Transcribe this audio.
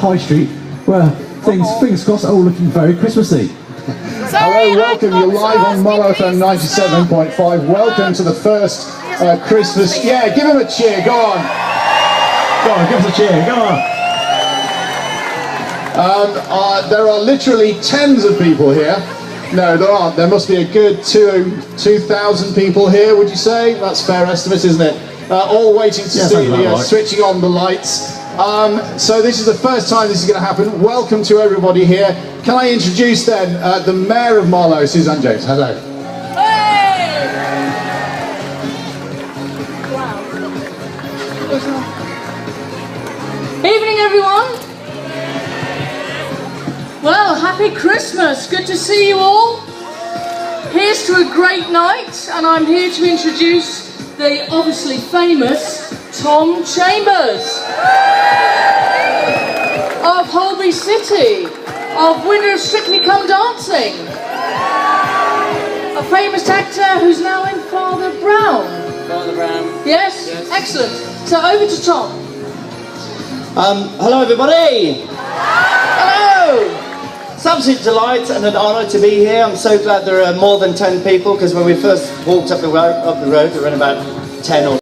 high street where things, fingers crossed, are all looking very Christmassy. Hello, welcome. You're live on Marlow 97.5. Welcome to the first Christmas. Yeah, give him a cheer. Go on. Go on, give us a cheer. Go on. There are literally tens of people here. No, there aren't. There must be a good 2,000 people here, would you say? That's a fair estimate, isn't it? All waiting to see the right. switching on the lights. So this is the first time this is going to happen. Welcome to everybody here. Can I introduce then the Mayor of Marlow, Suzanne James. Hello. Hey! Evening, everyone. Well, happy Christmas. Good to see you all. Here's to a great night, and I'm here to introduce the obviously famous Tom Chambers of Holby City, of winner of Strictly Come Dancing, a famous actor who's now in Father Brown. Father Brown. Yes? Yes. Excellent. So over to Tom. Hello everybody! Hello! It's an absolute delight and an honour to be here. I'm so glad there are more than 10 people, because when we first walked up the road there were about 10 or